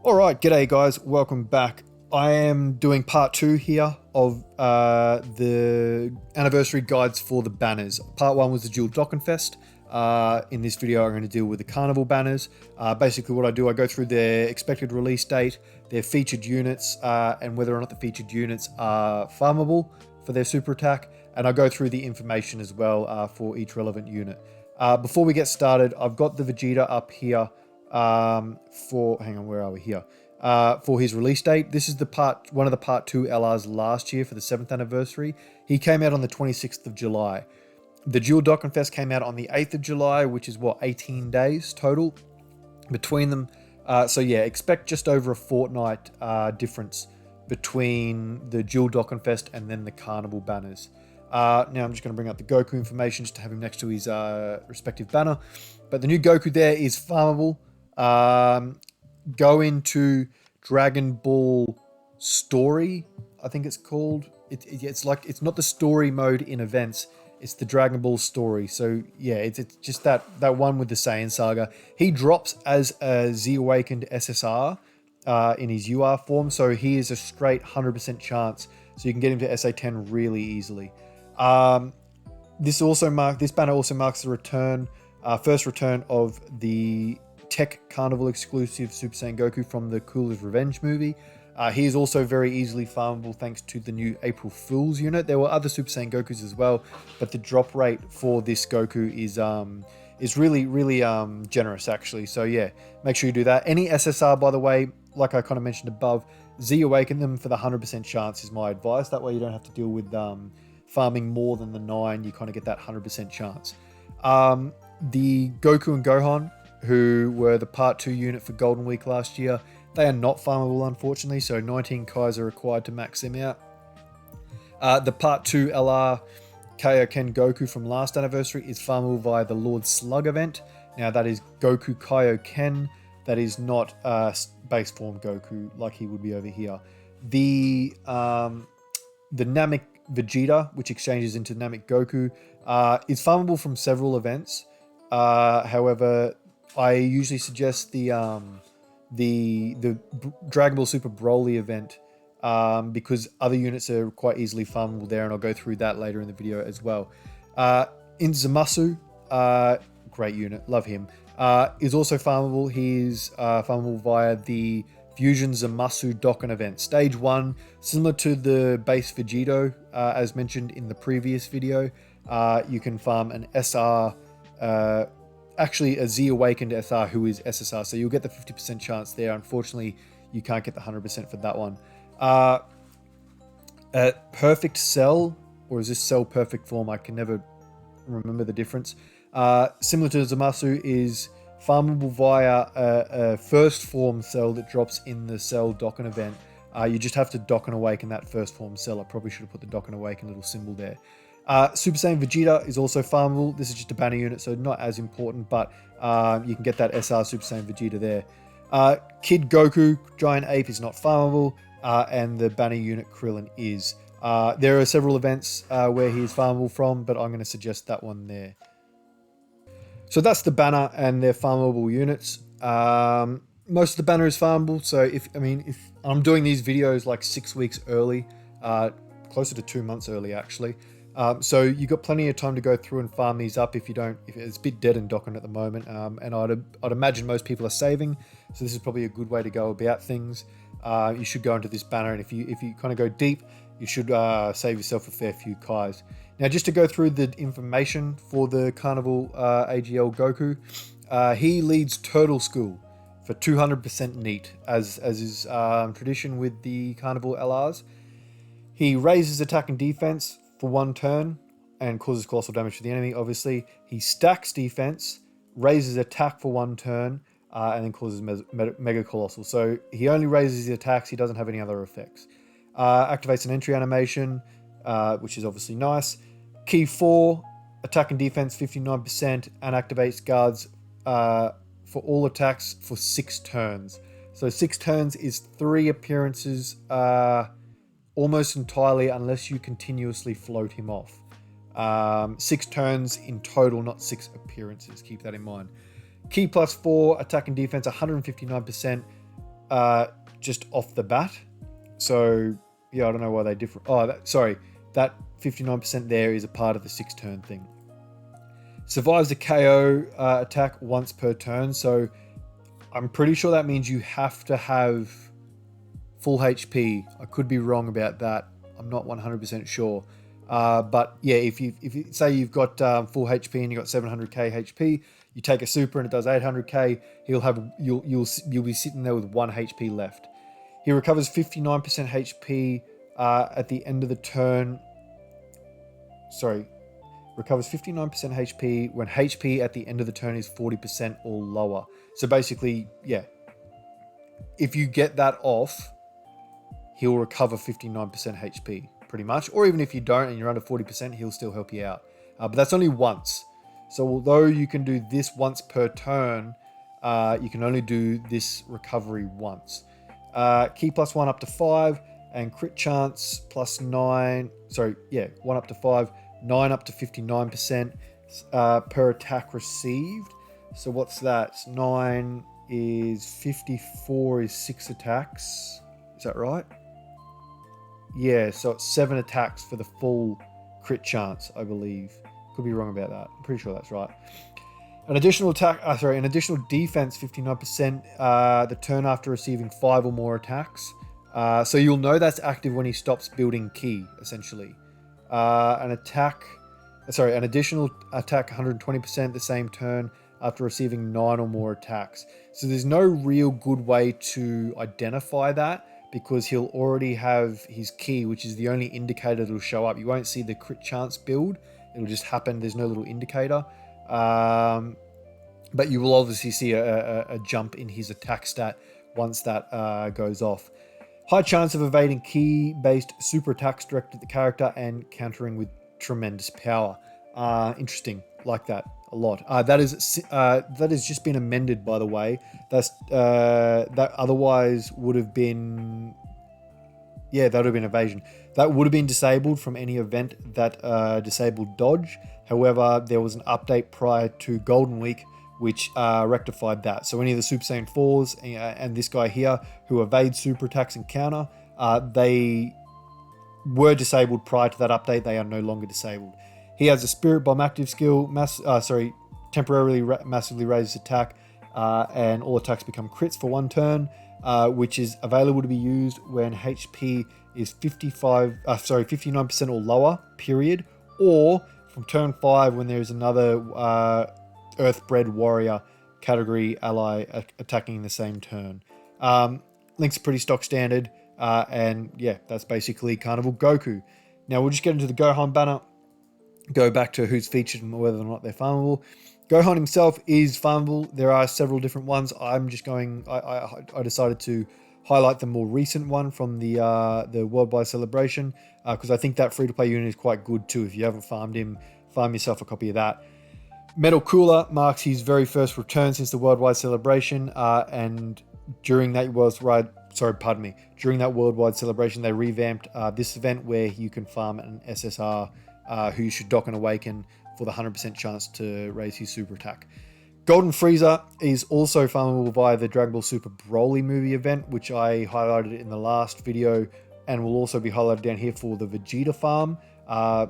Alright, g'day guys, welcome back. I am doing part 2 here of the anniversary guides for the banners. Part 1 was the Dual Dokkan Fest. In this video I'm going to deal with the Carnival banners. Basically what I do, I go through their expected release date, their featured units, and whether or not the featured units are farmable for their super attack, and I go through the information as well for each relevant unit. Before we get started, I've got the Vegeta up here for his release date. This is one of the part 2 LRs last year for the 7th anniversary. He came out on the 26th of July. The Dual Dokkan Fest came out on the 8th of July, which is what, 18 days total between them. So yeah, expect just over a fortnight difference between the Dual Dokkan Fest and then the Carnival banners. Now I'm just going to bring up the Goku information just to have him next to his respective banner. But the new Goku there is farmable. Go into Dragon Ball Story, I think it's called. It's not the story mode in events. It's the Dragon Ball Story. So yeah, it's just that one with the Saiyan Saga. He drops as a Z Awakened SSR in his UR form, so he is a straight 100% chance. So you can get him to SA10 really easily. This banner also marks the first return of the Tech Carnival exclusive Super Saiyan Goku from the Cooler's Revenge movie. He is also very easily farmable thanks to the new April Fool's unit. There were other Super Saiyan Gokus as well, but the drop rate for this Goku is really generous actually. So yeah, make sure you do that. Any SSR, by the way, like I kind of mentioned above, Z Awaken them for the 100% chance is my advice. That way you don't have to deal with farming more than the 9. You kind of get that 100% chance. The Goku and Gohan, who were the part 2 unit for Golden Week last year, they are not farmable unfortunately, so 19 Kais are required to max them out. The part 2 LR Kaioken Goku from last anniversary is farmable via the Lord Slug event. Now that is Goku Kaioken, that is not base form Goku like he would be over here. The Namek Vegeta, which exchanges into Namek Goku, is farmable from several events. However, I usually suggest the Dragon Ball Super Broly event because other units are quite easily farmable there, and I'll go through that later in the video as well. In Zamasu, great unit, love him, is also farmable. He's farmable via the Fusion Zamasu Dokkan event. Stage 1, similar to the base Vegito, as mentioned in the previous video, you can farm an SR, actually a Z Awakened SR who is SSR, so you'll get the 50% chance there. Unfortunately, you can't get the 100% for that one. Perfect Cell, or is this Cell Perfect Form? I can never remember the difference. Similar to Zamasu, is farmable via a first form cell that drops in the Cell Dokkan event. You just have to Dokkan Awaken that first form cell. I probably should have put the Dokkan Awaken little symbol there. Super Saiyan Vegeta is also farmable. This is just a banner unit, so not as important, but you can get that SR Super Saiyan Vegeta there. Kid Goku, Giant Ape, is not farmable, and the banner unit Krillin is. There are several events where he is farmable from, but I'm going to suggest that one there. So that's the banner and their farmable units. Most of the banner is farmable, so if I'm doing these videos like 6 weeks early, closer to 2 months early actually. So you've got plenty of time to go through and farm these up if it's a bit dead in Dokkan at the moment. And I'd imagine most people are saving, so this is probably a good way to go about things. You should go into this banner, and if you kind of go deep, you should save yourself a fair few Kais. Now, just to go through the information for the Carnival AGL Goku, he leads Turtle School for 200% neat, as is tradition with the Carnival LRs. He raises attack and defense for 1 turn and causes colossal damage to the enemy, obviously. He stacks defense, raises attack for 1 turn, and then causes mega colossal. So he only raises his attacks, he doesn't have any other effects. Activates an entry animation, which is obviously nice. Key 4, attack and defense 59%, and activates guards for all attacks for 6 turns. So 6 turns is 3 appearances almost entirely, unless you continuously float him off. 6 turns in total, not 6 appearances. Keep that in mind. Key +4, attack and defense 159%. just off the bat. So yeah, I don't know why they differ. Oh, that 59% there is a part of the 6-turn thing. Survives the KO attack once per turn. So I'm pretty sure that means you have to have full HP. I could be wrong about that. I'm not 100% sure. But yeah, if you say you've got full HP and you've got 700k HP, you take a super and it does 800k, you'll be sitting there with 1 HP left. He recovers 59% HP at the end of the turn. Sorry, recovers 59% HP when HP at the end of the turn is 40% or lower. So basically, yeah, if you get that off, he'll recover 59% HP pretty much. Or even if you don't and you're under 40%, he'll still help you out. But that's only once. So although you can do this once per turn, you can only do this recovery once. Key +1 up to 5 and crit chance +9. Sorry, yeah, 1 up to 5, 9 up to 59% per attack received. So what's that? 9 is 54 is 6 attacks. Is that right? Yeah, so it's 7 attacks for the full crit chance, I believe. Could be wrong about that. I'm pretty sure that's right. An additional defense, 59%, the turn after receiving 5 or more attacks. So you'll know that's active when he stops building ki, essentially. An additional attack, 120% the same turn after receiving 9 or more attacks. So there's no real good way to identify that because he'll already have his ki, which is the only indicator that'll show up. You won't see the crit chance build. It'll just happen. There's no little indicator. But you will obviously see a jump in his attack stat once that goes off. High chance of evading ki-based super attacks directed at the character and countering with tremendous power. Interesting. Like that a lot. That has just been amended, by the way. That otherwise would have been... Yeah, that would have been evasion. That would have been disabled from any event that disabled dodge. However, there was an update prior to Golden Week which rectified that. So any of the Super Saiyan 4s and this guy here who evade super attacks and counter, they were disabled prior to that update. They are no longer disabled. He has a Spirit Bomb active skill, temporarily massively raises attack, and all attacks become crits for 1 turn, which is available to be used when HP is 59% or lower, period, or from turn 5 when there's another Earthbred Warrior category ally attacking in the same turn. Link's pretty stock standard, and yeah, that's basically Carnival Goku. Now we'll just get into the Gohan banner, go back to who's featured and whether or not they're farmable. Gohan himself is farmable. There are several different ones. I'm just going, I decided to highlight the more recent one from the Worldwide Celebration, because I think that free-to-play unit is quite good too. If you haven't farmed him, farm yourself a copy of that. Metal Cooler marks his very first return since the Worldwide Celebration, and during that during that Worldwide Celebration, they revamped this event where you can farm an SSR who you should dock and awaken for the 100% chance to raise his super attack. Golden Frieza is also farmable via the Dragon Ball Super Broly movie event, which I highlighted in the last video, and will also be highlighted down here for the Vegeta farm.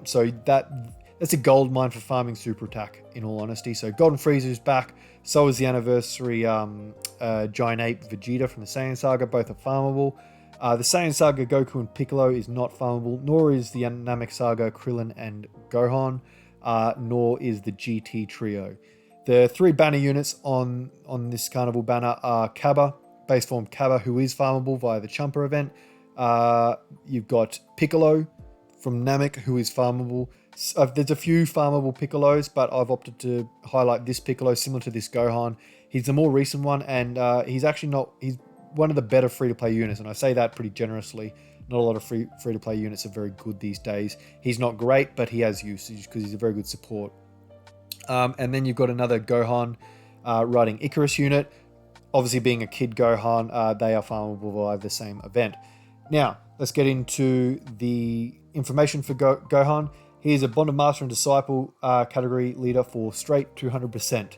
So that's a gold mine for farming super attack, in all honesty. So Golden Frieza is back. So is the anniversary Giant Ape Vegeta from the Saiyan Saga. Both are farmable. The Saiyan Saga Goku and Piccolo is not farmable, nor is the Namek Saga Krillin and Gohan, nor is the GT Trio. The 3 banner units on this Carnival banner are Cabba, base form Cabba, who is farmable via the Chumper event. You've got Piccolo from Namek, who is farmable. There's a few farmable Piccolos, but I've opted to highlight this Piccolo similar to this Gohan. He's the more recent one, and he's one of the better free-to-play units, and I say that pretty generously. Not a lot of free-to-play units are very good these days. He's not great, but he has usage because he's a very good support. And then you've got another Gohan riding Icarus unit. Obviously, being a kid Gohan, they are farmable via the same event. Now, let's get into the information for Gohan. He is a Bond of Master and Disciple category leader for straight 200%.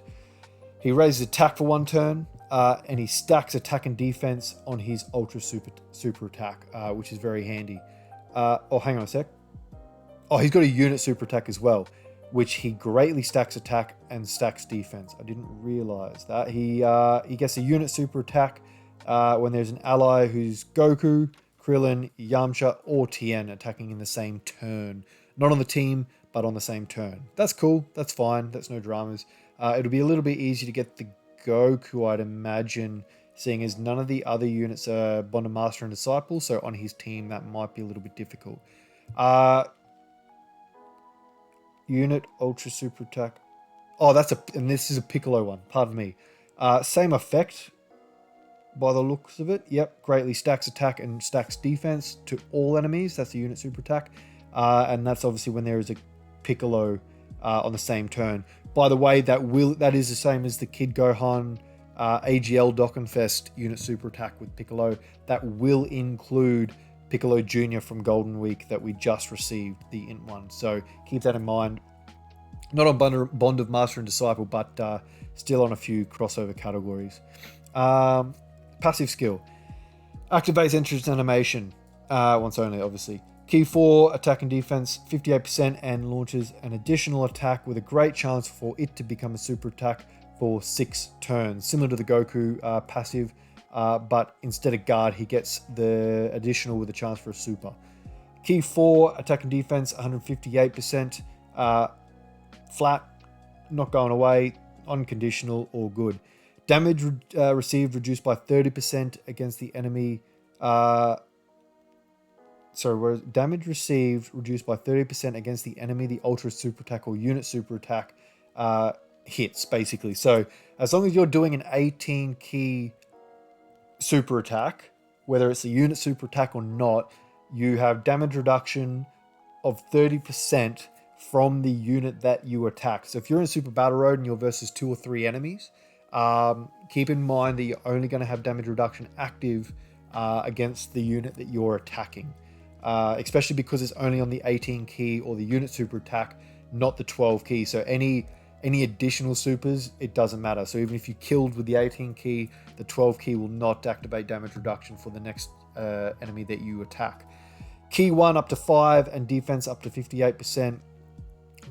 He raises attack for 1 turn, and he stacks attack and defense on his ultra super attack, which is very handy. Oh, hang on a sec. Oh, he's got a unit super attack as well, which he greatly stacks attack and stacks defense. I didn't realize that. He gets a unit super attack when there's an ally who's Goku, Krillin, Yamcha, or Tien attacking in the same turn. Not on the team, but on the same turn. That's cool. That's fine. That's no dramas. It'll be a little bit easier to get the Goku, I'd imagine, seeing as none of the other units are Bond of Master and Disciple, so on his team that might be a little bit difficult. Unit Ultra Super Attack. Oh, and this is a Piccolo one, pardon me. Same effect by the looks of it. Yep, greatly stacks attack and stacks defense to all enemies. That's the unit super attack. And that's obviously when there is a Piccolo on the same turn. By the way, that is the same as the Kid Gohan AGL Dokkan Fest unit super attack with Piccolo. That will include Piccolo Jr. from Golden Week that we just received, the Int one. So keep that in mind. Not on Bond of Master and Disciple, but still on a few crossover categories. Passive skill. Activates entrance animation. Once only, obviously. Key 4, attack and defense, 58%, and launches an additional attack with a great chance for it to become a super attack for 6 turns. Similar to the Goku passive, but instead of guard, he gets the additional with a chance for a super. Key 4, attack and defense, 158%. Flat, not going away, unconditional, or good. Damage received reduced by 30% against the enemy. Damage received reduced by 30% against the enemy, the Ultra Super Attack or Unit Super Attack hits, basically. So as long as you're doing an 18 key super attack, whether it's a Unit Super Attack or not, you have damage reduction of 30% from the unit that you attack. So if you're in Super Battle Road and you're versus 2 or 3 enemies, keep in mind that you're only going to have damage reduction active against the unit that you're attacking. Especially because it's only on the 18 key or the unit super attack, not the 12 key. So any additional supers, it doesn't matter. So even if you killed with the 18 key, the 12 key will not activate damage reduction for the next enemy that you attack. Key 1 up to 5 and defense up to 58%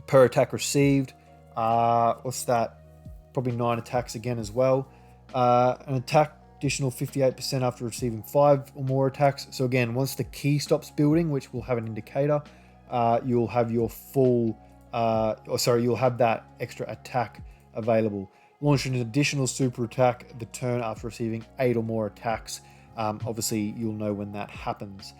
per attack received. What's that? Probably 9 attacks again as well. An attack additional 58% after receiving 5 or more attacks. So again, once the key stops building, which will have an indicator, you'll have your full, you'll have that extra attack available. Launch an additional super attack the turn after receiving 8 or more attacks. Obviously, you'll know when that happens.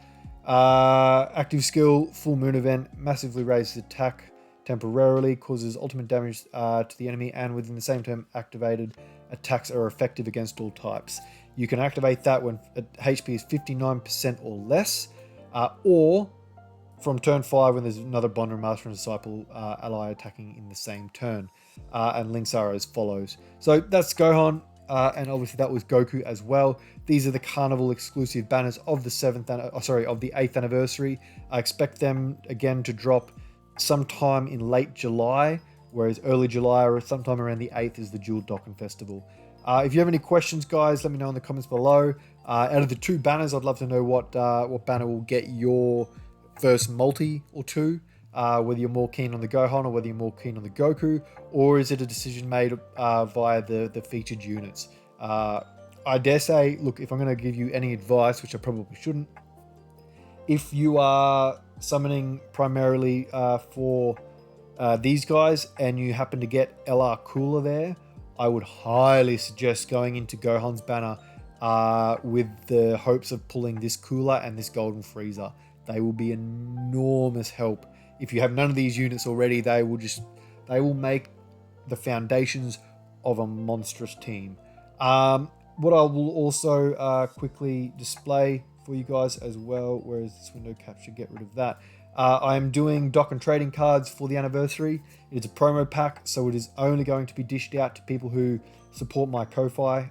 Active skill, full moon event, massively raises attack temporarily, causes ultimate damage to the enemy, and within the same term activated, attacks are effective against all types. You can activate that when HP is 59% or less, or from turn 5 when there's another Bond and Master and Disciple ally attacking in the same turn. And links are as follows. So that's Gohan, and obviously that was Goku as well. These are the Carnival exclusive banners of the 8th anniversary. I expect them again to drop sometime in late July, whereas early July or sometime around the 8th is the Jewel Dokkan Festival. If you have any questions, guys, let me know in the comments below. Out of the 2 banners, I'd love to know what banner will get your first multi or 2, whether you're more keen on the Gohan or whether you're more keen on the Goku, or is it a decision made via the featured units? I dare say, look, if I'm going to give you any advice, which I probably shouldn't, if you are summoning primarily for these guys and you happen to get LR Cooler there, I would highly suggest going into Gohan's banner with the hopes of pulling this Cooler and this Golden Freezer. They will be enormous help. If you have none of these units already, they will make the foundations of a monstrous team. What I will also quickly display for you guys as well, where is this window capture? Get rid of that. I am doing Dokkan trading cards for the anniversary. It's a promo pack, so it is only going to be dished out to people who support my Ko-Fi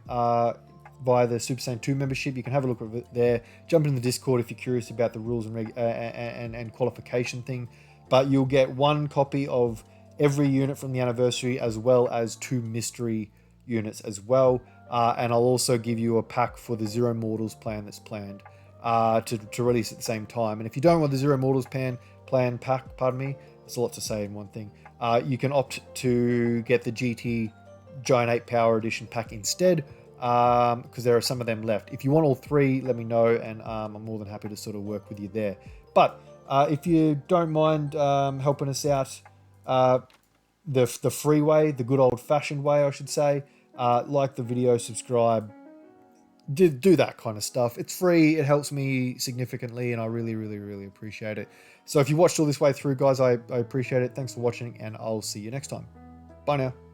via the Super Saiyan 2 membership. You can have a look at it there. Jump in the Discord if you're curious about the rules and qualification thing. But you'll get 1 copy of every unit from the anniversary, as well as 2 mystery units as well. and I'll also give you a pack for the Zero Mortals plan that's planned to release at the same time. And if you don't want the Zero Mortals plan pack, pardon me, it's a lot to say in one thing. You can opt to get the GT Giant 8 Power Edition pack instead, because there are some of them left. If you want all three, let me know, and I'm more than happy to sort of work with you there. But if you don't mind helping us out the free way, the good old-fashioned way, I should say, like the video, subscribe, do that kind of stuff. It's free. It helps me significantly, and I really, really, really appreciate it. So if you watched all this way through, guys, I appreciate it. Thanks for watching, and I'll see you next time. Bye now.